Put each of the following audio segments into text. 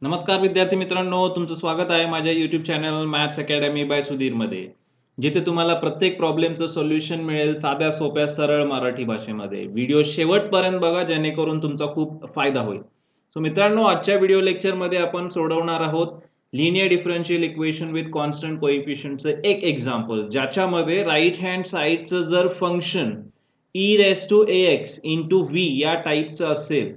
नमस्कार विद्यार्थी मित्रांनो, तुमचं स्वागत आहे माझ्या YouTube channel maths academy by Sudhir मध्ये, जिथे तुम्हाला प्रत्येक प्रॉब्लेमचं सोल्युशन मिळेल साध्या सोप्या सरळ मराठी भाषेमध्ये. व्हिडिओ शेवटपर्यंत बघा जेणेकरून तुमचा खूप फायदा होईल. सो मित्रांनो, आजच्या व्हिडिओ लेक्चरमध्ये आपण सोडवणार आहोत linear differential equation with constant कोएफिशियंटचं एक एक्झाम्पल, ज्याच्यामध्ये राईट हँड साइडचं जर function e raise to ax into v या टाईपचं असेल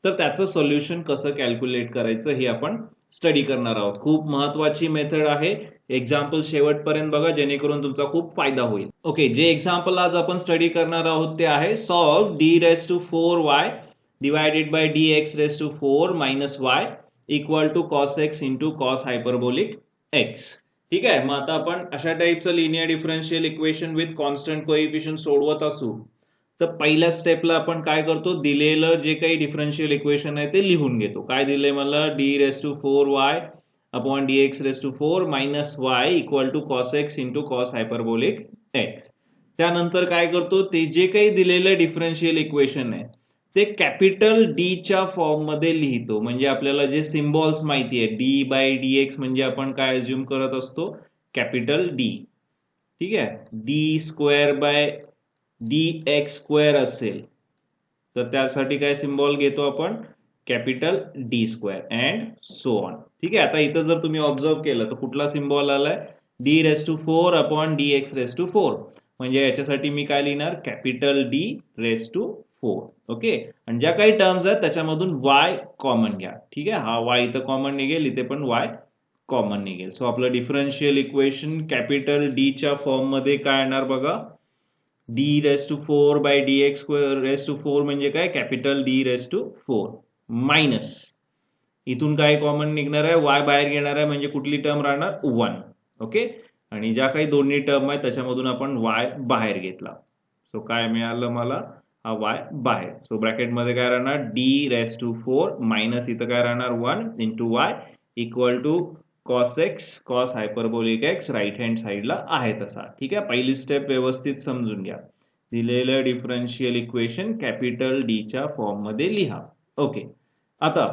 तर त्याचं सोल्युशन कसं कॅल्क्युलेट करायचं हे आपण स्टडी करणार आहोत. खूप महत्वाची मेथड आहे. एक्झाम्पल शेवटपर्यंत बघा जेणेकरून तुमचा खूप फायदा होईल. ओके, जे एक्झाम्पल आज आपण स्टडी करणार आहोत ते आहे solve d raise to 4y divided by dx raise to 4 minus y equal to cos x into cos hyperbolic x. ठीक आहे, मग आता आपण अशा टाईपचं linear differential equation with constant coefficient सोडवत असू तर पहिल्या स्टेपला आपण काय करतो, दिलेलं जे काही डिफरन्शियल इक्वेशन आहे ते लिहून घेतो. काय दिले मला, d raise to 4y upon dx raise to 4 minus y equal to cos x into cos hyperbolic x. त्यानंतर काय करतो, ते जे काही दिलेलं डिफरन्शियल इक्वेशन आहे ते कॅपिटल D च्या फॉर्म मध्ये लिहितो. म्हणजे आपल्याला जे सिम्बॉल्स माहिती आहे, d बाय dx म्हणजे आपण काय अज्युम करत असतो, कॅपिटल D. ठीक आहे, d square by dx square असेल तर त्यासाठी काय सिम्बॉल घेतो आपण, capital D square and so on. ठीक आहे, आता इथं जर तुम्ही ऑब्झर्व केलं तर कुठला सिम्बॉल आलाय, d raise to 4 upon dx raise to 4. म्हणजे याच्यासाठी मी काय लिहिणार, capital D raise to 4. Okay, आणि ज्या काही टर्म्स आहेत त्याच्यामधून y कॉमन घ्या. ठीक आहे, हा y इथं कॉमन निघेल, इथे पण y कॉमन निघेल. सो आपलं डिफरन्शियल इक्वेशन कॅपिटल D च्या फॉर्म मध्ये काय येणार बघा, d raise to 4 by dx raise to 4 म्हणजे काय, capital D raise to 4 minus इथून काय कॉमन निघणार आहे, y बाहेर घेणार आहे म्हणजे कुठली टर्म राहणार, 1. ओके, आणि ज्या काही दोन्ही टर्म आहेत त्याच्यामधून आपण y बाहेर घेतला. सो काय मिळालं मला, हा y बाहेर. सो ब्रॅकेट मध्ये काय राहणार, d रेस टू 4 मायनस इथं काय राहणार 1 into y equal to cos x cos hyperbolic x right hand साइडला आहे तसा. ठीक आहे, पहिली स्टेप व्यवस्थित समजून घ्या. दिलेलं डिफरन्शियल इक्वेशन कॅपिटल D च्या फॉर्म मध्ये लिहा. ओके, आता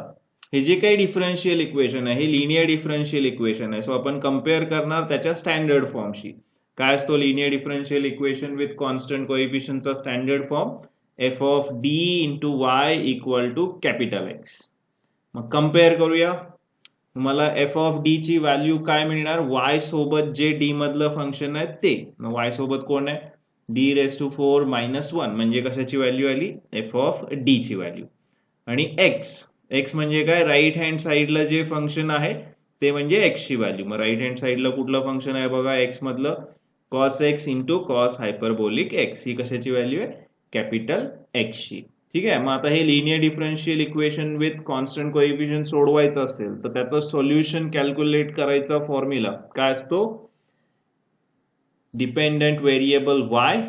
हे जे काही डिफरन्शियल इक्वेशन आहे हे लिनियर डिफरन्शियल इक्वेशन आहे. सो आपण कम्पेअर करणार त्याच्या स्टँडर्ड फॉर्मशी. काय असतो linear differential equation with constant कोएफिशियंटचा standard form, f of d into y equal to capital x. मग कम्पेअर करूया. तुम्हाला f ऑफ d ची व्हॅल्यू काय मिळणार, y सोबत जे d मधलं फंक्शन आहे ते. मग y सोबत कोण आहे, d रेस टू 4 मायनस 1 म्हणजे कशाची व्हॅल्यू आली, f ऑफ d ची व्हॅल्यू. आणि x म्हणजे काय, राईट हँड साइडला जे फंक्शन आहे ते म्हणजे x ची व्हॅल्यू. मग राईट हँड साइडला कुठलं फंक्शन आहे बघा, x मधलं cos x into cos hyperbolic x. ही कशाची व्हॅल्यू आहे, कॅपिटल x ची. ठीक आहे, मग आता हे linear differential equation with constant coefficient सोडवायचं असेल तर त्याचं सोल्युशन कॅल्क्युलेट करायचा फॉर्म्युला काय असतो, dependent variable y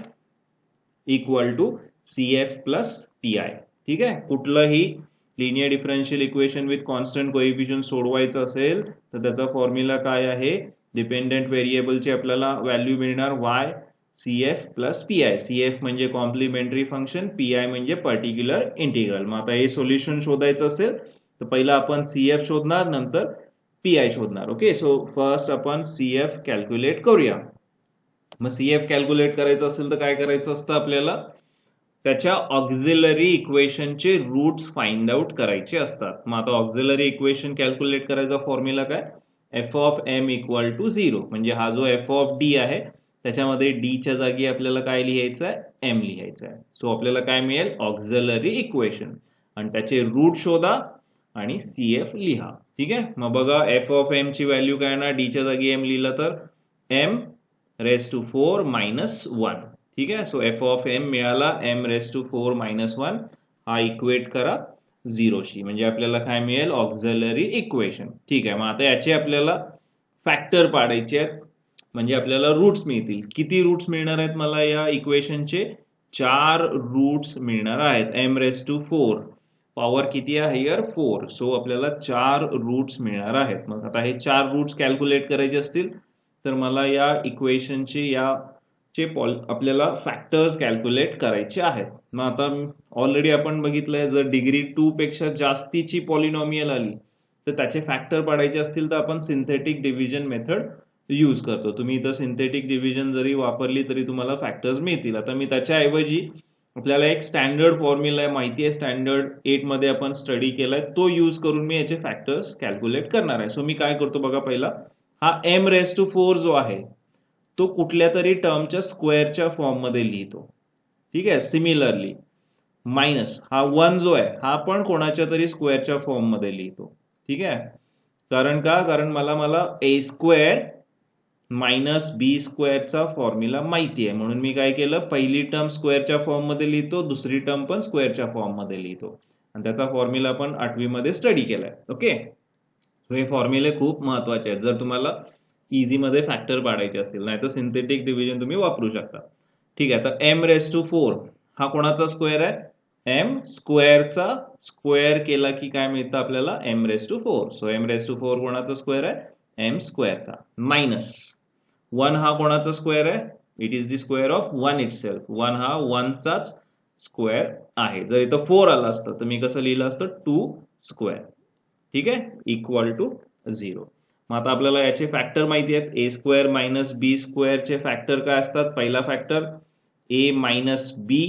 equal to cf plus pi. ठीक आहे, कुठलंही linear differential equation with constant coefficient सोडवायचं असेल तर त्याचा फॉर्म्युला काय आहे, डिपेंडंट व्हेरिएबलची आपल्याला व्हॅल्यू मिळणार y cf plus pi. cf म्हणजे कॉम्प्लिमेंटरी फंक्शन, pi म्हणजे पर्टिक्युलर इंटिग्रल. मग आता हे सोल्युशन शोधायचं असेल तर पहिला आपण cf शोधणार, नंतर pi शोधणार. ओके, सो फर्स्ट आपण cf कॅल्क्युलेट करूया. मग cf कॅल्क्युलेट करायचं असेल तर काय करायचं असतं आपल्याला, त्याच्या ऑक्झिलरी इक्वेशनचे रूट्स फाइंड आउट करायचे असतात. मग आता ऑक्झिलरी इक्वेशन कॅल्क्युलेट करायचा फॉर्म्युला काय, f of m equal to 0. म्हणजे हा जो f ऑफ d आहे त्याच्यामध्ये d च्या जागी आपल्याला काय लिहायचं आहे, m लिहायचं आहे. सो आपल्याला काय मिळेल, ऑक्झिलरी इक्वेशन, आणि त्याचे रूट शोधा आणि cf लिहा. ठीक आहे, मग बघा f ऑफ m ची व्हॅल्यू काय ना, d च्या जागी m लिहिलं तर m रेस टू 4 मायनस 1. ठीक आहे, सो f ऑफ m मिळाला m रेस टू 4 मायनस 1. हा इक्वेट करा 0 शी, म्हणजे आपल्याला काय मिळेल, ऑक्झिलरी इक्वेशन. ठीक आहे, मग आता याचे आपल्याला फॅक्टर पाडायचे आहेत म्हणजे आपल्याला रूट्स मिळतील. किती रूट्स मिळणार आहेत मला या इक्वेशनचे, 4 रूट्स मिळणार आहेत. m रेस टू 4 पॉवर किती आहे हियर, 4. सो आपल्याला 4 रूट्स मिळणार आहेत. मग आता हे 4 रूट्स कॅल्क्युलेट करायचे असतील तर मला या इक्वेशनचे आपल्याला फॅक्टर्स कॅल्क्युलेट करायचे आहेत. मग आता ऑलरेडी आपण बघितलंय, जर डिग्री 2 पेक्षा जास्तीची पॉलिनॉमियल आली तर त्याचे फॅक्टर पाडायचे असतील तर आपण सिंथेटिक डिव्हिजन मेथड यूज करतो. तुम्ही इथं सिंथेटिक डिव्हिजन जरी वापरली तरी तुम्हाला फॅक्टर्स मिळतील. आता मी त्याच्याऐवजी आपल्याला एक स्टँडर्ड फॉर्म्युला आहे माहिती आहे, स्टँडर्ड 8 मध्ये आपण स्टडी केलाय, तो यूज करून मी याचे फॅक्टर्स कॅल्क्युलेट करणार आहे. सो मी काय करतो बघा, पहिला हा m⁴ जो आहे तो कुठल्या तरी टर्मच्या स्क्वेअरच्या फॉर्म मध्ये लिहितो. ठीक आहे. सिमिलरली मायनस हा 1 जो आहे हा पण कोणाच्या तरी स्क्वेअरच्या फॉर्म मध्ये लिहितो. ठीक आहे. कारण मला a² मायनस b² चा फॉर्म्युला माहिती आहे, म्हणून मी काय केलं, पहिली टर्म स्क्वेअरच्या फॉर्म मध्ये लिहितो, दुसरी टर्म पण स्क्वेअरच्या फॉर्म मध्ये लिहितो, आणि त्याचा फॉर्म्युला आपण 8वी मध्ये स्टडी केलाय. ओके. हे फॉर्म्युले खूप महत्वाचे आहेत जर तुम्हाला इझी मध्ये फॅक्टर पाडायचे असतील, नाहीतर सिंथेटिक डिव्हिजन तुम्ही वापरू शकता. ठीक आहे. तर m⁴ हा कोणाचा स्क्वेअर आहे, m² चा स्क्वेअर केला की काय मिळतं आपल्याला, m⁴. सो m⁴ कोणाचा स्क्वेअर आहे, m² चा, मायनस 1 हा कोणाचा स्क्वेअर आहे, it is the square of 1 itself. 1 हा 1 चाच स्क्वेअर आहे. जर इथं 4 आला असतं तर मी कसं लिहिलं असतं, 2². ठीक आहे, इक्वल टू 0. मग आता आपल्याला याचे फॅक्टर माहिती आहेत. a² मायनस b² चे फॅक्टर काय असतात, पहिला फॅक्टर a मायनस b,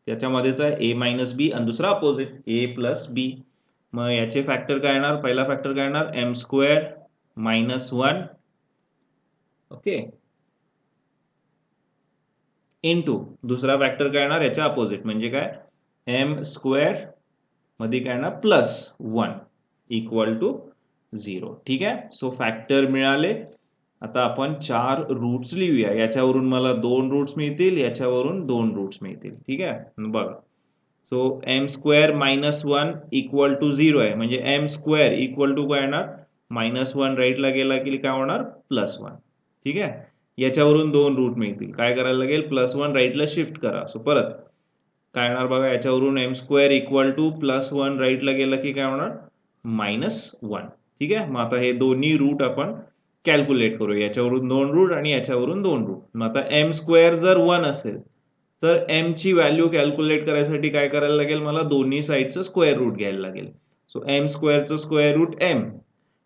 त्याच्यामध्येच आहे a मायनस b, आणि दुसरा अपोजिट a प्लस b. मग याचे फॅक्टर काय येणार, पहिला फॅक्टर काय येणार, m² मायनस 1, ओके, इंटू दुसरा फॅक्टर काय येणार याच्या अपोजिट म्हणजे काय, m² मध्ये काय येणार प्लस 1 इक्वल टू 0. ठीक आहे. सो फॅक्टर मिळाले. आता आपण 4 रूट्स लिहूया. याच्यावरून मला 2 रूट्स मिळतील, याच्यावरून 2 रूट्स मिळतील. ठीक आहे. बघा, so m² minus 1 equal to 0 आहे, म्हणजे m² इक्वल टू काय येणार, -1 राईटला गेला की काय होणार, +1. ठीक आहे. याच्यावरून 2 रूट मिळतील. काय करायला लागेल, +1 राईटला शिफ्ट करा. सो परत काय येणार बघा, याच्यावरून m² इक्वल टू +1 राईटला गेला की काय होणार, -1. ठीक आहे. मग आता हे दोन्ही रूट आपण कॅल्क्युलेट करू. याच्यावरून 2 रूट आणि याच्यावरून 2 रूट. मग आता m² जर 1 असेल तर m ची व्हॅल्यू कॅल्क्युलेट करायसाठी काय करायला लागेल, मला दोन्ही साईडचं स्क्वेअर रूट घ्यायला लागेल. सो m² चं स्क्वेअर रूट m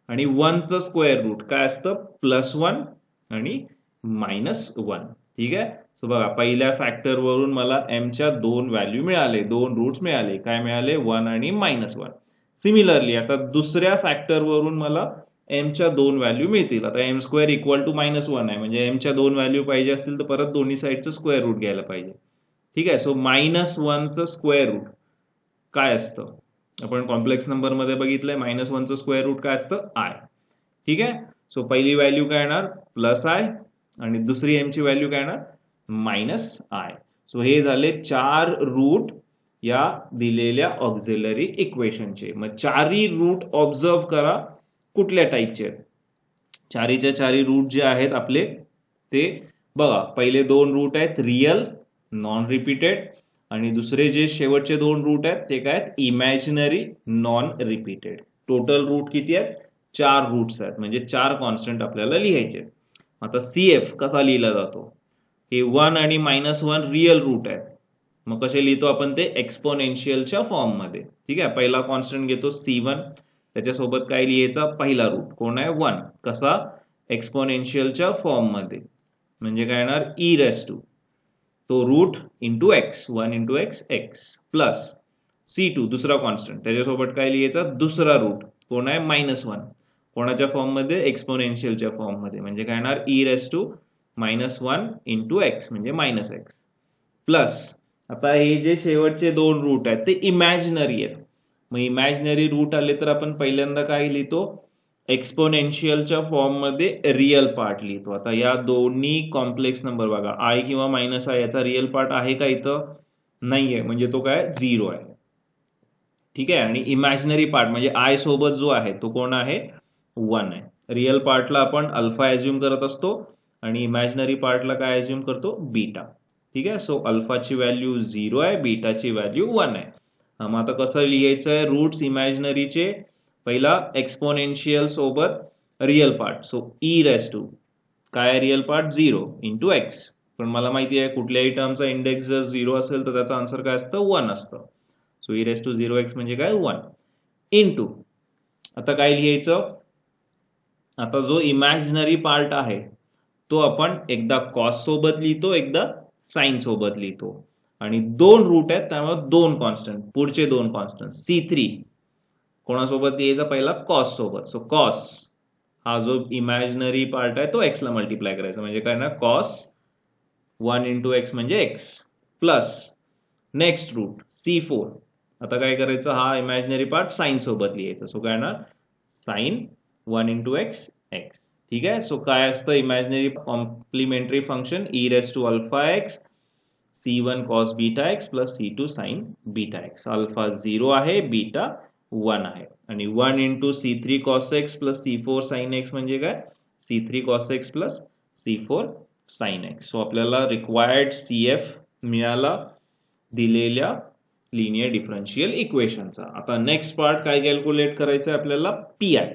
आणि 1 चं स्क्वेअर रूट काय असतं, +1 आणि -1. ठीक आहे. सो बघा, पहिल्या फॅक्टर वरून मला m च्या 2 व्हॅल्यू मिळाले, 2 रूट्स मिळाले. काय मिळाले, 1 आणि -1. सिमिलरली आता दुसऱ्या फॅक्टर वरून मला m च्या 2 व्हॅल्यू मिळतील. आता m² इक्वल टू -1 आहे, म्हणजे m च्या 2 व्हॅल्यू पाहिजे असतील तर परत दोन्ही साईडचं स्क्वेअर रूट घ्यायला पाहिजे. ठीक आहे. सो -1 चं स्क्वेअर रूट काय असतं, आपण कॉम्प्लेक्स नंबर मध्ये बघितलंय, -1 चं स्क्वेअर रूट काय असतं, i. ठीक आहे. सो पहिली व्हॅल्यू काय येणार, +i, आणि दुसरी m ची व्हॅल्यू काय येणार, -i. सो हे झाले 4 रूट या दिलेल्या ऑक्झिलरी इक्वेशनचे. मग 4ही रूट ऑब्झर्व करा कुठल्या टाईपचे आहेत. चारीच्या चारी रूट जे आहेत आपले ते बघा, पहिले 2 रूट आहेत रियल नॉन रिपीटेड, आणि दुसरे जे शेवटचे 2 रूट आहेत ते काय आहेत, imaginary non repeated. Total root किती आहेत, 4 रूट्स आहेत, म्हणजे 4 कॉन्स्टंट आपल्याला लिहायचे. आता CF कसा लिहिला जातो, हे 1 आणि -1 रियल रूट आहेत. मग कसे लिहितो आपण ते, एक्सपोनेन्शियलच्या फॉर्म मध्ये. ठीक आहे. पहिला कॉन्स्टंट घेतो C1, त्याच्यासोबत काय लिहायचा, पहिला रूट कोण आहे, 1. कसा, एक्सपोनेन्शियलच्या फॉर्म मध्ये, म्हणजे काय येणार, e⁻, तो root into x, 1 into x, x, plus C2 दुसरा कॉन्स्टंट, त्याच्यासोबत काय लिहायचा, दुसरा रूट कोण आहे, -1. कोणाच्या फॉर्म मध्ये, एक्सपोनेन्शियलच्या फॉर्म मध्ये, म्हणजे काय येणार, e⁻1 इंटू x, म्हणजे -x, प्लस आता हे जे शेवटचे 2 रूट आहेत ते इमॅजिनरी आहेत. मग इमॅजिनरी रूट आले तर आपण पहिल्यांदा काय लिहितो, एक्सपोनेन्शियलच्या फॉर्म मध्ये रियल पार्ट लिहितो. आता या दोन्ही कॉम्प्लेक्स नंबर बघा, i किंवा -i याचा रियल पार्ट आहे का, इथं नाहीये, म्हणजे तो काय 0 आहे. ठीक आहे. आणि इमॅजिनरी पार्ट म्हणजे i सोबत जो आहे तो कोण आहे, 1 आहे. रियल पार्टला आपण अल्फा ऍज्युम करत असतो आणि इमॅजिनरी पार्टला काय ऍज्युम करतो, बीटा. ठीक आहे. सो अल्फाची व्हॅल्यू 0 आहे, बीटाची व्हॅल्यू 1 आहे. मग आता कसं लिहायचं आहे, रूट्स इमॅजिनरीचे, पहिला एक्सपोनेन्शियल सोबत रियल पार्ट, सो e⁻, काय रियल पार्ट, 0 इंटू x. पण मला माहिती आहे कुठल्याही टर्मचा इंडेक्स जर 0 असेल तर त्याचं आन्सर काय असतं, 1 असतं. सो e⁻0x म्हणजे काय, 1 इंटू आता काय लिहायचं, आता जो इमॅजिनरी पार्ट आहे तो आपण एकदा कॉस सोबत लिहितो, एकदा साइन सोबत लिहितो, आणि दोन रूट आहेत त्यामुळे दोन कॉन्स्टंट, पुढचे दोन कॉन्स्टंट C3 कोणासोबत लिहायचा, पहिला कॉस सोबत. सो कॉस हा जो इमॅजिनरी पार्ट आहे तो एक्स ला मल्टिप्लाय करायचा, म्हणजे काय ना कॉस 1 इंटू एक्स म्हणजे X, plus next root C4. आता काय करायचं, हा इमॅजिनरी पार्ट साइन सोबत लिहायचा. सो काय ना साइन 1 इंटू एक्स एक्स. ठीक आहे. सो काय असतं imaginary complementary function E raise to alpha X C1 cos beta X plus C2 sin beta X. Alpha 0 आहे, बीटा 1 आहे, आणि 1 into C3 cos x plus C4 sin x म्हणजे काय, C3 cos x plus C4 sin x. So आपल्याला required CF मिळाला दिलेल्या linear differential इक्वेशनचा. आता next part काय कॅल्क्युलेट करायचं आहे आपल्याला, PI.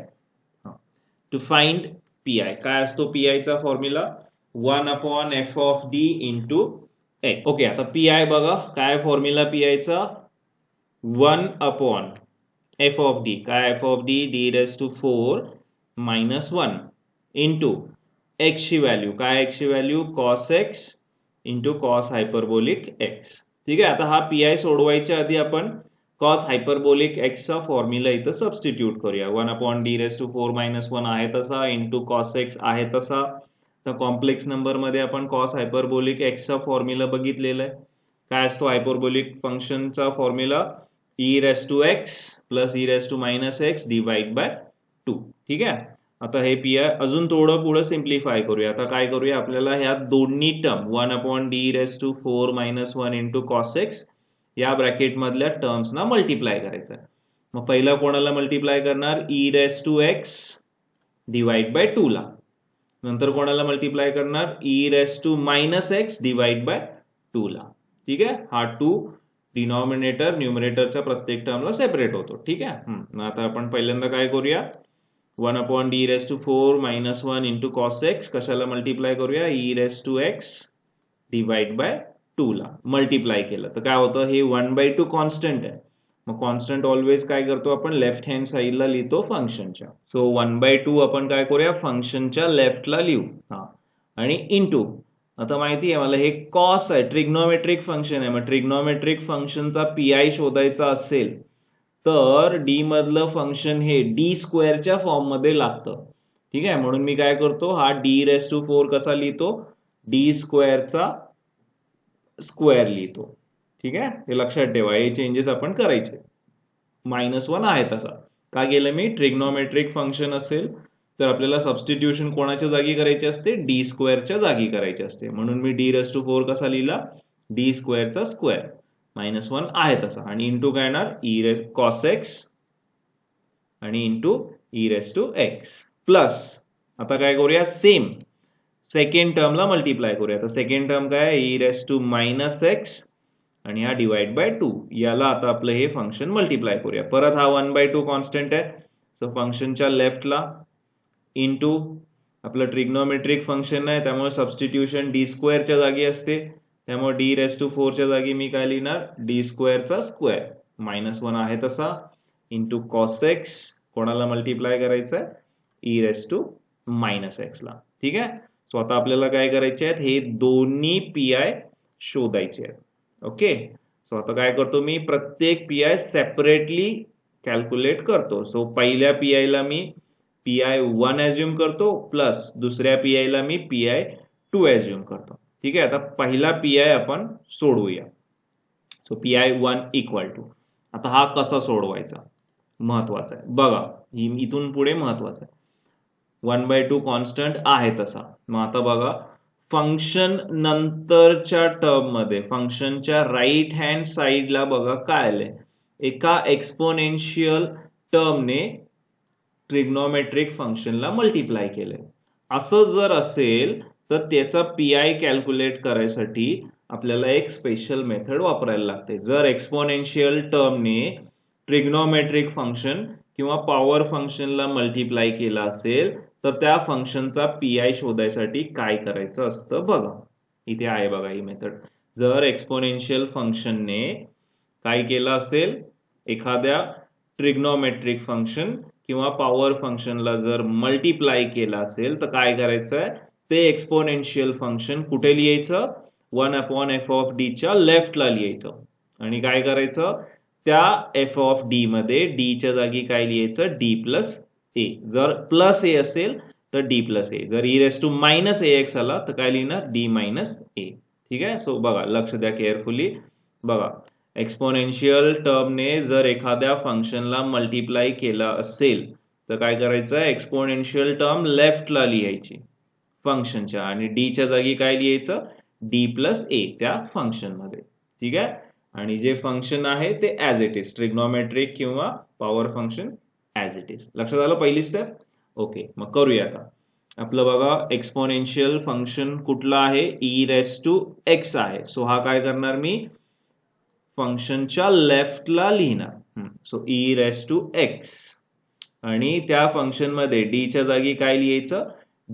टू फाइंड PI काय असतो, PI चा formula 1 upon F of D into X. Okay, आता PI बघा काय फॉर्म्युला PI चा, 1 अपॉन एफ ऑफ डी, काय F of D, D raise to 4 minus 1 into X ची व्हॅल्यू, काय एक्स ची value, cos X into cos hyperbolic X. ठीक आहे. आता हा PI सोडवायच्या आधी आपण कॉस हायपरबोलिक एक्स चा फॉर्म्युला इथं सबस्टिट्यूट करूया. 1 upon D raise to 4 minus 1 आहे तसा, इंटू कॉस एक्स आहे तसा. तर कॉम्प्लेक्स नंबर मध्ये आपण कॉस हायपरबोलिक एक्स चा फॉर्म्युला बघितलेला आहे. काय असतो हायपरबोलिक फंक्शनचा formula, E raise to X plus E raise to minus X divide by 2. ठीक आहे. आता हे PI अजून थोडं पुढे सिम्प्लिफाय करूया. आता काय करूया, आपल्याला ह्या दोन्ही term 1 upon D raise to 4 minus 1 into cos X या ब्रॅकेट मधल्या टर्म्सना मल्टिप्लाय करायचं आहे. मग पहिला कोणाला मल्टिप्लाय करणार, E raise to X divide by 2 ला. नंतर कोणाला मल्टिप्लाय करणार, E raise to minus X divide by 2 ला. ठीक आहे. हा 2 डिनॉमिनेटर न्यूमरेटरच्या प्रत्येक टर्मला सेपरेट होतो. ठीक आहे. आता आपण पहिल्यांदा काय करूया, 1 upon D raise to 4 minus 1 into cos X कशाला मल्टिप्लाय करूया, E raise to X divide by 2 ला मल्टिप्लाय केलं तर काय होतं, हे 1/2 कॉन्स्टंट आहे. मग कॉन्स्टंट ऑलवेज काय करतो आपण, लेफ्ट हँड साइडला लिहितो फंक्शनच्या. सो 1/2 आपण काय करूया, फंक्शनच्या लेफ्टला लिहू. आणि इंटू, आता माहिती आहे मला हे कॉस आहे, ट्रिग्नोमेट्रिक फंक्शन आहे. मग ट्रिग्नोमेट्रिक फंक्शनचा PI शोधायचा असेल तर डी मधलं फंक्शन हे डी स्क्वेअरच्या फॉर्म मध्ये लागतं. ठीक आहे. म्हणून मी काय करतो, हा डी रेस टू 4 कसा लिहितो, डी स्क्वेअरचा स्क्वेअर लिहितो. ठीक आहे. हे लक्षात ठेवा, हे चेंजेस आपण करायचे. -1 आहे तसा का केलं मी, ट्रिग्नोमेट्रिक फंक्शन असेल तर आपल्याला सबस्टिट्यूशन कोणाच्या जागी करायची असते, डी स्क्वेअरच्या जागी करायची असते. म्हणून मी डी रेस टू 4 कसा लिहिला, डी स्क्वेअरचा स्क्वेअर, -1 आहे तसा, आणि इंटू काय येणार, ई रेस कॉस एक्स आणि into E raise to X plus. आता काय करूया, सेम सेकंड टर्मला मल्टिप्लाय करूया. तर सेकंड टर्म काय, E raise to minus X आणि हा डिवाइड बाय 2. याला आता आपलं हे फंक्शन मल्टिप्लाय करूया. परत हा 1/2 कॉन्स्टंट आहे. सो फंक्शनच्या लेफ्टला इंटू आपलं ट्रिग्नोमेट्रिक फंक्शन आहे त्यामुळे सबस्टिट्यूशन डी स्क्वेअरच्या जागी असते. त्यामुळे डी रेस टू 4 च्या जागी मी काय लिहिणार, डी स्क्वेअरचा स्क्वेअर, -1 आहे तसा, इंटू कॉस एक्स कोणाला मल्टिप्लाय करायचं आहे, E raise to minus X ला. ठीक आहे. सो आता आपल्याला काय करायचे आहेत, हे दोन्ही PI शोधायचे आहेत. ओके. सो आता काय करतो मी, प्रत्येक PI सेपरेटली कॅल्क्युलेट करतो. सो पहिल्या PI ला मी PI 1 ऍज्युम करतो प्लस दुसऱ्या PI ला मी PI 2 ऍज्युम करतो. ठीक आहे. आता पहिला PI आपण सोडवूया. सो PI 1 इक्वल टू, आता हा कसा सोडवायचा महत्वाचा आहे बघा, इथून पुढे महत्वाचं आहे. 1/2 कॉन्स्टंट आहे तसा. मग आता बघा फंक्शन नंतरच्या टर्म मध्ये फंक्शनच्या राईट हँड साइडला बघा काय आलंय, एका एक्सपोनेन्शियल टर्मने ट्रिग्नोमेट्रिक फंक्शनला मल्टिप्लाय केलंय. असं जर असेल तर त्याचा PI कॅल्क्युलेट करायसाठी आपल्याला एक स्पेशल मेथड वापरायला लागते. जर एक्सपोनेन्शियल टर्मने ट्रिग्नोमेट्रिक फंक्शन किंवा पॉवर फंक्शनला मल्टिप्लाय केला असेल तर त्या फंक्शनचा PI शोधायसाठी काय करायचं असतं बघा. इथे आहे बघा ही मेथड. जर एक्सपोनेन्शियल फंक्शनने काय केलं असेल, एखाद्या ट्रिग्नोमेट्रिक फंक्शन किंवा पॉवर फंक्शनला जर मल्टिप्लाय केला असेल तर काय करायचं आहे, ते एक्सपोनेन्शियल फंक्शन कुठे लिहायचं, 1/f(d) च्या लेफ्टला लिहायचं आणि काय करायचं, त्या f(d) मध्ये d च्या जागी काय लिहायचं, d प्लस a. जर प्लस a असेल तर d प्लस a, जर e−ax आला तर काय लिहिणार, d मायनस a. ठीक आहे. सो बघा, लक्ष द्या केअरफुली. बघा, एक्सपोनेन्शियल टर्मने जर एखाद्या फंक्शनला मल्टिप्लाय केला असेल तर काय करायचं, एक्सपोनेन्शियल टर्म लेफ्टला लिहायची फंक्शनच्या आणि d च्या जागी काय लिहायचं, d प्लस a त्या फंक्शन मध्ये. ठीक आहे. आणि जे फंक्शन आहे ते ऍज इट इज, ट्रिग्नोमेट्रिक किंवा power function as it is. लक्षात आलं पहिली स्टेप. ओके, मग करूया आता. आपलं बघा, एक्सपोनेन्शियल फंक्शन कुठला आहे, e⁻x आहे. सो हा काय करणार मी, फंक्शनच्या लेफ्टला लिहिणार. सो e⁻x आणि त्या फंक्शन मध्ये d च्या जागी काय लिहायचं,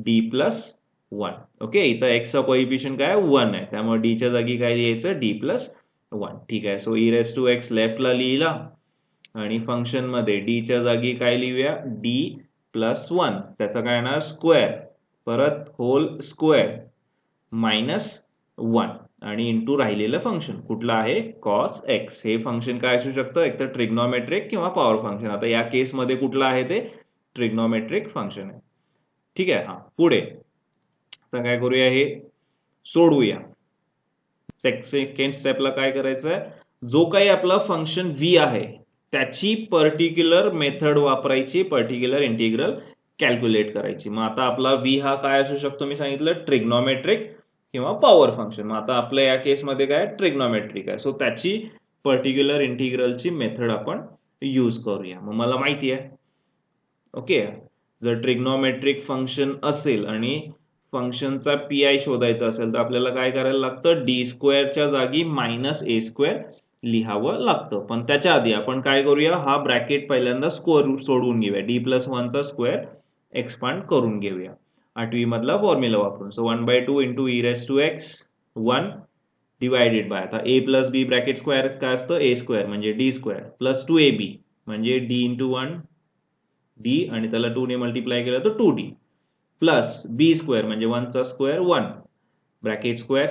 d प्लस 1. ओके, इथं x चा कोएफिशियंट काय 1 आहे, त्यामुळे d च्या जागी काय लिहायचं, d प्लस 1. ठीक आहे. सो e⁻x लेफ्टला लिहिला आणि फंक्शन मध्ये d च्या जागी काय लिहूया, d प्लस 1, त्याचा काय येणार स्क्वेअर, परत होल स्क्वेअर मायनस 1 आणि इंटू राहिलेलं फंक्शन कुठलं आहे, कॉस x. हे फंक्शन काय असू शकतं, एक तर ट्रिग्नोमेट्रिक किंवा पॉवर फंक्शन. आता या केस मध्ये कुठलं आहे, ते ट्रिग्नोमेट्रिक फंक्शन आहे. ठीक आहे. हा, पुढे आता काय करूया, हे सोडवूया. सेकंड स्टेपला काय करायचं आहे, जो काही आपला फंक्शन v आहे त्याची पर्टिक्युलर मेथड वापरायची, पर्टिक्युलर इंटिग्रल कॅल्क्युलेट करायची. मग आता आपला v हा काय असू शकतो, मी सांगितलं ट्रिग्नोमेट्रिक किंवा पॉवर फंक्शन. मग आता आपल्या या केसमध्ये काय ट्रिग्नोमेट्रिक आहे, सो त्याची पर्टिक्युलर इंटिग्रलची मेथड आपण यूज करूया. मग मला माहिती आहे, ओके, जर ट्रिग्नोमेट्रिक फंक्शन असेल आणि फंक्शनचा पीआय शोधायचा असेल तर आपल्याला काय करायला लागतं, d² च्या जागी -a² लिहावं लागतं. पण त्याच्या आधी आपण काय करूया, हा ब्रॅकेट पहिल्यांदा सोडवून घेऊया, d प्लस 1 चा स्क्वेअर एक्सपांड करून घेऊया 8वी मधला फॉर्म्युला वापरून. So 1/2 into e⁻x 1 divided bye, आता a plus b bracket square काय असतं, a² म्हणजे d² प्लस 2ab म्हणजे d इंटू 1 d आणि त्याला 2 ने मल्टिप्लाय केलं तर 2d प्लस b² म्हणजे 1 चा स्क्वेअर 1 ब्रॅकेट स्क्वेअर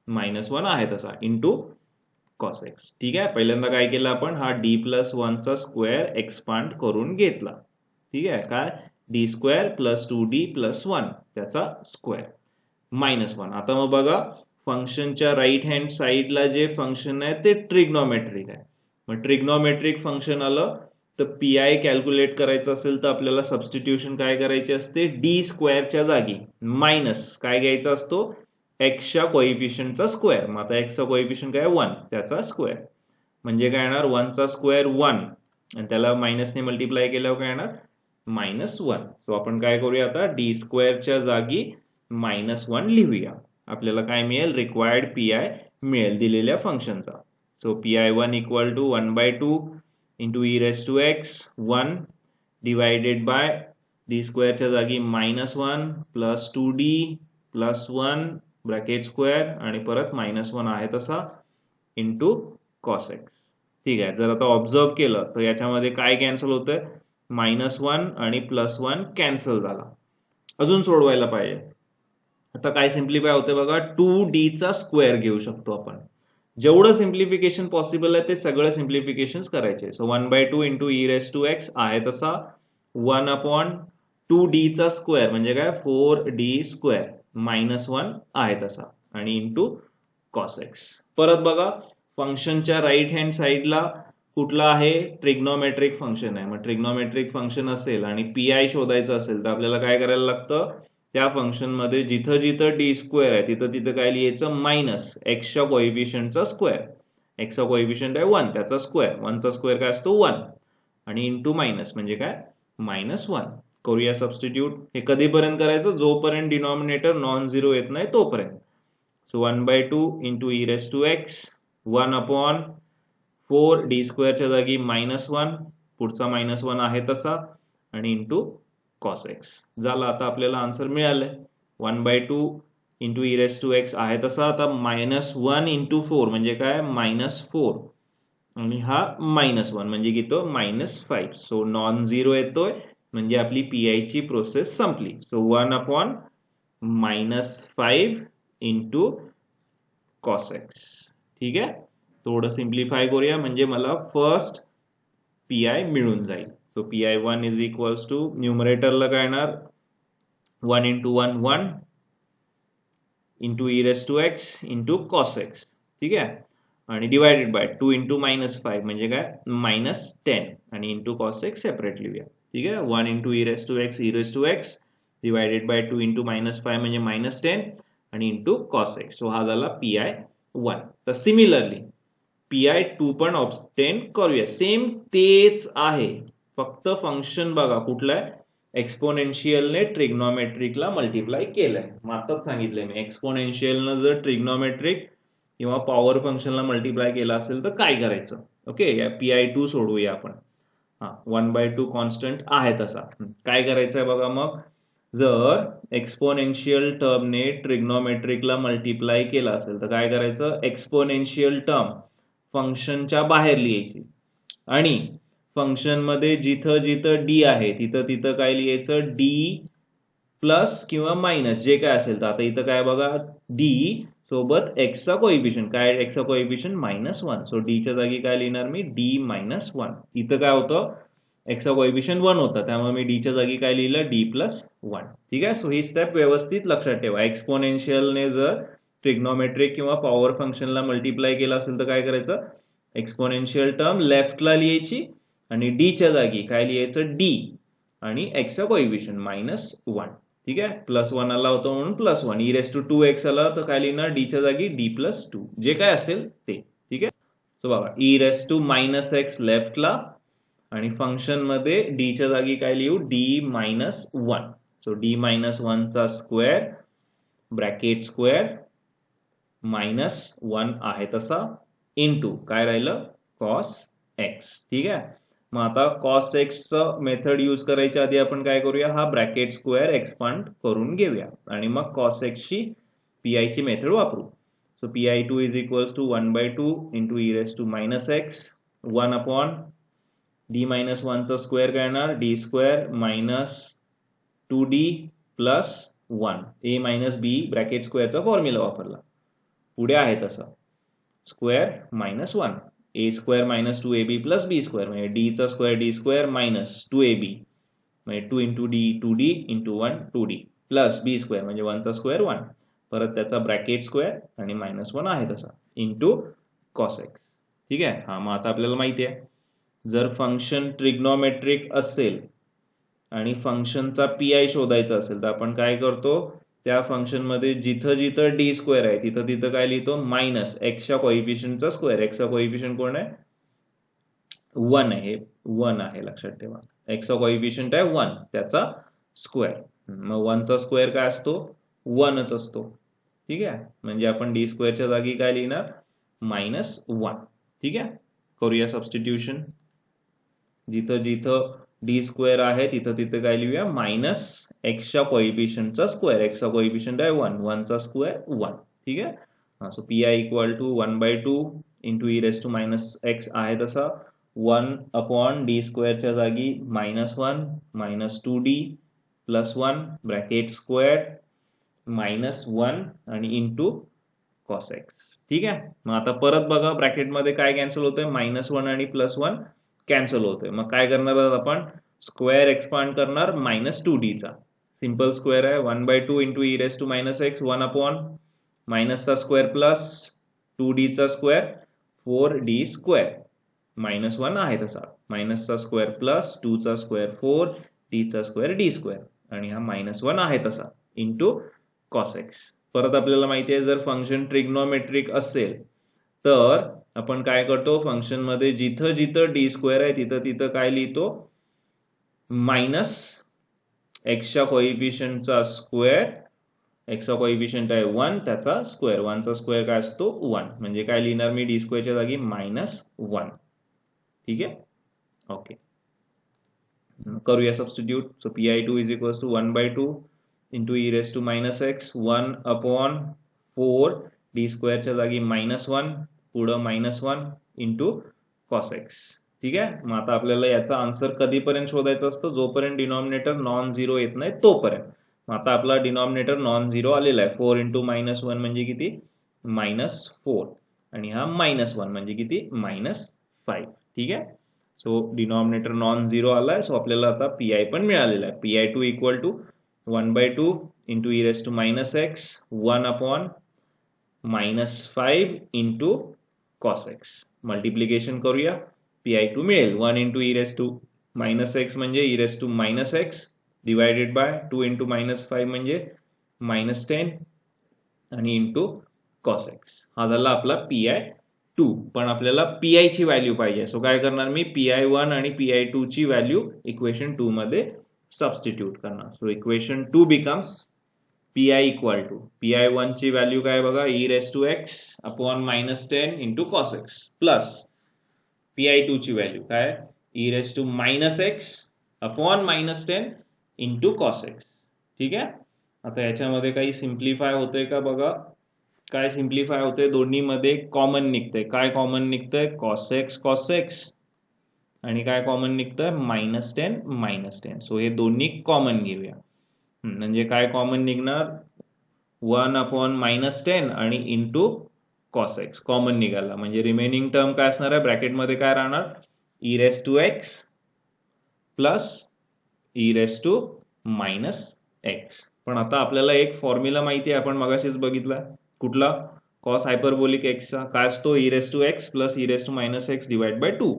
मायनस 1 आहे तसा इंटू कॉस x. ठीक आहे. पहिल्यांदा काय केलं आपण, हा d प्लस 1 चा स्क्वेअर एक्सपांड करून घेतला. ठीक आहे. काय, d² प्लस 2d प्लस 1 त्याचा स्क्वेअर मायनस 1. आता मग बघा, फंक्शनच्या राईट हँड साइडला जे फंक्शन आहे ते ट्रिग्नोमेट्रिक आहे. मग ट्रिग्नोमेट्रिक फंक्शन आलं तर पीआय कॅल्क्युलेट करायचं असेल तर आपल्याला सबस्टिट्यूशन काय करायची असते, d² च्या जागी मायनस काय घ्यायचा असतो, x च्या कोएफिशियंटचा स्क्वेअर. मग आता x चा कोएफिशियंट काय 1 त्याचा स्क्वेअर म्हणजे काय येणार, 1 चा स्क्वेअर 1 आणि त्याला मायनसने मल्टिप्लाय केल्यावर काय येणार, -1. सो आपण काय करूया आता, d² च्या जागी -1 लिहूया. आपल्याला काय मिळेल, रिक्वायर्ड पीआय मिळेल दिलेल्या फंक्शनचा. So pi1 equal to 1/2 into e⁻x 1 divided by d² च्या जागी -1 plus 2d plus 1 bracket square आणि परत -1 आहे तसा इंटू कॉस x. ठीक आहे. जर आता ऑब्झर्व केलं तर याच्यामध्ये काय कॅन्सल होतंय, -1 आणि +1 कॅन्सल झाला. अजून सोडवायला पाहिजे. आता काय सिम्प्लिफाय होते बघा, 2d चा स्क्वेअर घेऊ शकतो आपण. जेवढं सिम्प्लिफिकेशन पॉसिबल आहे ते सगळं सिम्प्लिफिकेशन करायचे. सो 1/2 इंटू e⁻x आहे तसा 1/2d चा स्क्वेअर म्हणजे काय 4d² -1 आहे तसा आणि इंटू कॉस x. परत बघा, फंक्शनच्या राईट हँड साइडला कुठला आहे, ट्रिग्नोमेट्रिक फंक्शन आहे. मग ट्रिग्नोमेट्रिक फंक्शन असेल आणि पीआय शोधायचं असेल तर आपल्याला काय करायला लागतं, त्या फंक्शन मध्ये जिथं जिथं d² आहे तिथं तिथं काय लिहायचं, मायनस x च्या कोएफिशियंटचा स्क्वेअर. x चा कोएफिशियंट आहे 1 त्याचा स्क्वेअर, 1 चा स्क्वेअर काय असतो 1 आणि इंटू मायनस म्हणजे काय -1. करूया सबस्टिट्यूट. हे कधीपर्यंत करायचं, जोपर्यंत डिनॉमिनेटर नॉन झिरो येत नाही तोपर्यंत. सो 1/2 इंटू e⁻x 1/4d² च्या जागी -1 पुढचा -1 आहे तसा आणि इंटू कॉस x झाला. आता आपल्याला आन्सर मिळालंय. 1/2 इंटू e⁻x आहे तसा, आता -1 इंटू 4 म्हणजे काय -4 आणि हा -1 म्हणजे किती, -5. सो नॉन झिरो येतोय म्हणजे आपली पीआय ची प्रोसेस संपली. So 1 upon -5 into cos X. ठीक आहे, थोडं सिम्प्लिफाय करूया म्हणजे मला फर्स्ट पीआय मिळून जाईल. So PI1 is equals to न्यूमरेटरला काय येणार 1 into 1 1 into E raise to X into cos X. ठीक आहे, आणि डिवायडेड बाय 2 इंटू -5 म्हणजे काय -10 आणि इंटू कॉस एक्स सेपरेट लिहूया. ठीक आहे, 1 into E raise to x divided by 2 into -5 म्हणजे -10 आणि इंटू कॉस एक्स. सो हा झाला PI1. तर सिमिलरली PI2 पण ऑब्टेन करूया. सेम तेच आहे, फक्त फंक्शन बघा कुठलं आहे, एक्सपोनेन्शियलने ट्रिग्नोमेट्रिकला मल्टिप्लाय केलंय. मग आताच सांगितलंय मी, एक्सपोनेन्शियलनं जर ट्रिग्नोमेट्रिक किंवा पॉवर फंक्शनला मल्टिप्लाय केला असेल तर काय करायचं. ओके, या PI2 सोडवूया आपण. 1/2 कॉन्स्टंट आहे तसा. काय करायचंय बघा, मग जर एक्सपोनेन्शियल टर्मने ट्रिग्नोमेट्रिकला मल्टिप्लाय केला असेल तर काय करायचं, एक्सपोनेन्शियल टर्म फंक्शनच्या बाहेर लिहायची आणि फंक्शन मध्ये जिथं जिथं डी आहे तिथं तिथं काय लिहायचं, डी प्लस किंवा मायनस जे काय असेल. तर आता इथं काय बघा, डी सोबत एक्सचा कोएफिशियंट, काय एक्सचा कोएफिशियंट -1. सो डी च्या जागी काय लिहिणार मी, डी -1. इथं काय होतं, एक्सचा कोएफिशियंट 1 होता, त्यामुळे मी डी च्या जागी काय लिहिलं, डी प्लस 1. ठीक आहे, सो ही स्टेप व्यवस्थित लक्षात ठेवा. एक्सपोनेन्शियलने जर ट्रिग्नोमेट्रिक किंवा पॉवर फंक्शनला मल्टिप्लाय केला असेल तर काय करायचं, एक्सपोनेन्शियल टर्म लेफ्टला लिहायची आणि डी च्या जागी काय लिहायचं, डी आणि एक्सचा कोएफिशियंट -1. ठीक आहे, +1 आला होता म्हणून +1. e⁻²x आला तर काय लिहिणार, डी च्या जागी d+2 जे काय असेल ते. ठीक आहे, सो बघा e⁻⁻x लेफ्टला आणि फंक्शन मध्ये डी च्या जागी काय लिहू, d-1. सो d-1 चा स्क्वेअर ब्रॅकेट स्क्वेअर -1 आहे तसा इंटू काय राहिलं, cos x. ठीक आहे, मग आता cos x मेथड यूज करायच्या आधी आपण काय करूया, हा ब्रॅकेट स्क्वेअर एक्सपांड करून घेऊया आणि मग cos x ची PI ची मेथड वापरू. So PI2 is equals to 1/2 into e⁻⁻x 1 upon d-1 चा स्क्वेअर काय येणार, d square -2d plus 1 a minus b bracket स्क्वेअरचा फॉर्म्युला वापरला. पुढे आहे तसं square -1 a square -2ab plus b square म्हणजे d चा स्क्वेअर d स्क्वेअर -2ab म्हणजे 2 into d 2d into 1 2d plus b square म्हणजे 1 चा स्क्वेअर 1 परत त्याचा ब्रॅकेट स्क्वेअर आणि -1 आहे तसा इंटू cos x. ठीक आहे, हा मग आता आपल्याला माहिती आहे, जर फंक्शन ट्रिग्नोमेट्रिक असेल आणि फंक्शनचा PI शोधायचा असेल तर आपण काय करतो, त्या फंक्शन मध्ये जिथं जिथं डी स्क्वेअर आहे तिथं तिथं काय लिहितो, मायनस एक्सच्या कोएफिशियंटचा स्क्वेअर. एक्सचा कोएफिशियंट कोण आहे, 1 आहे, 1 आहे लक्षात ठेवा. एक्सचा कोएफिशियंट आहे 1 त्याचा स्क्वेअर. मग 1 चा स्क्वेअर काय असतो, 1च असतो. ठीक आहे, म्हणजे आपण डी स्क्वेअरच्या जागी काय लिहिणार, -1. ठीक आहे, करूया सबस्टिट्यूशन. जिथं जिथं डी स्क्वेअर आहे तिथं तिथं काय लिहूया, मायनस एक्सच्या कोएफिशियंटचा स्क्वेअर. एक्सचा कोएफिशियंट आहे 1, 1 चा स्क्वेअर 1. ठीक आहे, so PI equal to 1/2 into e⁻⁻x आहे तसा 1 अपॉन डी स्क्वेअरच्या जागी -1 -2d प्लस 1 ब्रॅकेट स्क्वेअर -1 आणि इंटू cos x. ठीक आहे, मग आता परत बघा ब्रॅकेटमध्ये काय कॅन्सल होतंय, -1 आणि +1 कॅन्सल होतोय. मग काय करणार आपण, स्क्वेअर एक्सपांड करणार -2d चा. सिंपल स्क्वेअर आहे 1/2 इंटू e⁻⁻x 1 अपॉन मायनसचा स्क्वेअर प्लस 2d चा स्क्वेअर 4d स्क्वेअर -1 आहे तसा मायनसचा स्क्वेअर प्लस 2 चा स्क्वेअर 4d चा स्क्वेअर d स्क्वेअर आणि हा -1 आहे तसा इंटू cos x. परत आपल्याला माहिती आहे, जर फंक्शन ट्रिग्नोमेट्रिक असेल तर आपण काय करतो, फंक्शन मध्ये जिथं जिथं डी स्क्वेअर आहे तिथं तिथं काय लिहितो, मायनस एक्सच्या कोएफिशियंटचा स्क्वेअर. एक्सचा कोएफिशियंट आहे 1 त्याचा स्क्वेअर. 1 चा स्क्वेअर काय असतो 1 म्हणजे काय लिहिणार मी, डी स्क्वेअरच्या जागी -1. ठीक आहे, ओके, करूया substitute. So PI2 is equals to 1/2 into e⁻⁻x 1 upon 4 D स्क्वेअरच्या जागी -1 पुढं -1 इंटू cos x. ठीक आहे. मग आता आपल्याला याचा आन्सर कधीपर्यंत शोधायचा असतो, जोपर्यंत डिनॉमिनेटर नॉन झिरो येत नाही तोपर्यंत. मग आता आपला डिनॉमिनेटर नॉन झिरो आलेला आहे. 4 × -1 म्हणजे किती, -4, आणि हा -1 म्हणजे किती, -5. ठीक आहे. सो डिनॉमिनेटर नॉन झिरो आलाय. सो आपल्याला आता पीआय पण मिळालेला आहे. PI2 = 1/2 × e−x 1/-5 × cos x. Multiplication करूया. PI2 मिळेल 1 × e−x म्हणजे e−x डिवायडेड बाय 2 × -5 म्हणजे -10 आणि इंटू cos x. हा झाला आपला PI2. पण आपल्याला PI ची व्हॅल्यू पाहिजे. सो काय करणार मी, PI1 आणि PI2 ची व्हॅल्यू इक्वेशन 2 मध्ये सबस्टिट्यूट करणार. So equation 2 becomes PI = PI1 ची व्हॅल्यू काय बघा, e−x upon -10 × cos x plus PI2 ची व्हॅल्यू काय, e−x अपॉन -10 × cos x. ठीक आहे. आता याच्यामध्ये काही सिम्प्लिफाय होते का बघा. काय सिम्प्लिफाय होते, दोन्ही मध्ये कॉमन निघतंय. काय कॉमन निघतंय, cos x आणि काय कॉमन निघतंय, -10. सो हे दोन्ही कॉमन घेऊया. म्हणजे काय कॉमन निघणार, 1/-10 आणि इंटू cos x कॉमन निघाला. म्हणजे रिमेनिंग टर्म काय असणार आहे, ब्रॅकेटमध्ये काय राहणार, e−x प्लस e−x. पण आता आपल्याला एक फॉर्म्युला माहिती आहे, आपण मगाशीच बघितला. कुठला, cos हायपरबोलिक x चा काय असतो, e−x plus e−x divide by 2.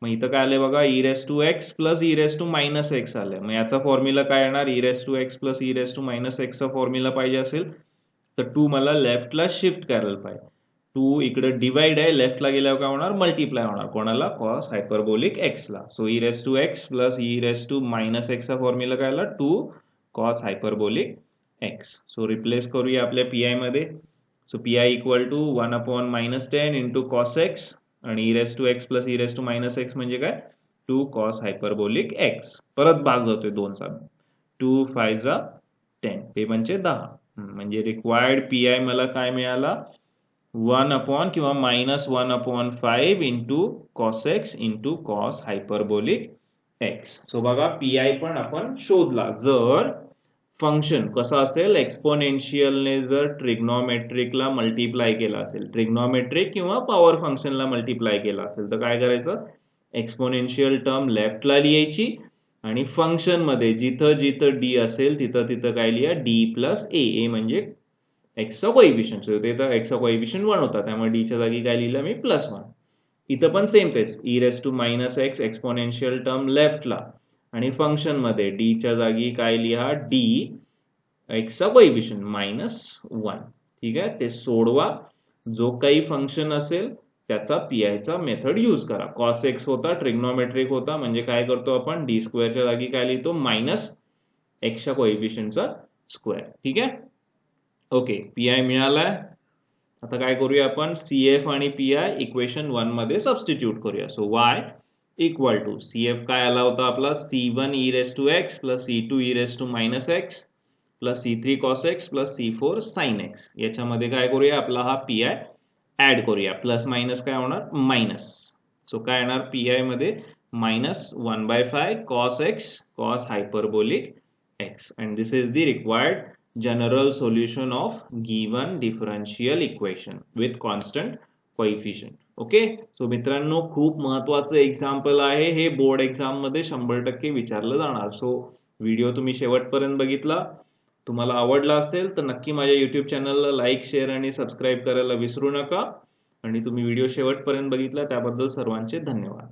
मग इथं काय आले बघा, e−x प्लस e−x आले. मग याचा फॉर्म्युला काय येणार, e−x प्लस e−x चा फॉर्म्युला पाहिजे असेल तर 2 मला लेफ्टला शिफ्ट करायला पाहिजे. 2 इकडे डिवाइड आहे, लेफ्टला गेल्यावर काय होणार, मल्टिप्लाय होणार. कोणाला, cos हायपरबोलिक x ला. सो e−x प्लस e−x चा फॉर्म्युला काय आला, 2 cos hyperbolic x. So replace करूया आपल्या PI मध्ये. सो PI = 1/-10 × cos x आणि e−x प्लस e−x म्हणजे काय, 2 cos हायपरबोलिक x. परत भाग होतोय 2 चा. 2 5 जा 10, हे म्हणजे 10. म्हणजे रिक्वायर्ड PI मला काय मिळाला, 1/ किंवा -1/5 × cos x × cos hyperbolic x. So बघा PI पण आपण शोधला. जर फंक्शन कसं असेल, एक्सपोनेन्शियलने जर ट्रिग्नोमेट्रिकला मल्टिप्लाय केला असेल, ट्रिग्नोमेट्रिक किंवा पॉवर फंक्शनला मल्टिप्लाय केला असेल, तर काय करायचं, एक्सपोनेन्शियल टर्म लेफ्टला लिहायची आणि फंक्शन मध्ये जिथं जिथं d असेल तिथं तिथं काय लिहा, d + a म्हणजे x चा कोएफिशियंट. सो इथं x चा कोएफिशियंट 1 होता, त्यामुळे d च्या जागी काय लिहिलं मी, +1. इथं पण सेम तेच, e−x एक्सपोनेन्शियल टर्म लेफ्टला आणि फंक्शन मध्ये d च्या जागी काय लिहा, d x चा कोएफिशियंट -1. ठीक आहे. ते सोडवा. जो काही फंक्शन असेल त्याचा PI चा मेथड यूज करा. cos x होता, ट्रिग्नोमेट्रिक होता, म्हणजे काय करतो आपण, d² च्या जागी काय लिहितो, -x च्या कोएफिशियंटचा स्क्वेअर. ठीक आहे. ओके, PI मिळालाय. आता काय करूया आपण, CF आणि PI इक्वेशन 1 मध्ये सबस्टिट्यूट करूया. सो y = CF काय आला होता आपला, C1 e−x plus C2 e−x plus C3 cos x plus C4 sin x. याच्यामध्ये काय करूया, आपला हा PI ऍड करूया. प्लस मायनस काय होणार, मायनस. सो काय येणार, PI मध्ये -1/5 cos x cos hyperbolic x. and this is the required general solution of given differential equation with constant coefficient. Okay. So मित्रांनो, खूप महत्वाचं एक्झाम्पल आहे हे, बोर्ड एक्झाम मध्ये 100% विचारलं जाणार. सो व्हिडिओ तुम्ही शेवटपर्यंत बघितला, तुम्हाला आवडला असेल तर नक्की माझ्या YouTube चॅनलला लाईक, शेअर आणि सबस्क्राईब करायला विसरू नका. आणि तुम्ही व्हिडिओ शेवटपर्यंत बघितला त्याबद्दल सर्वांचे धन्यवाद.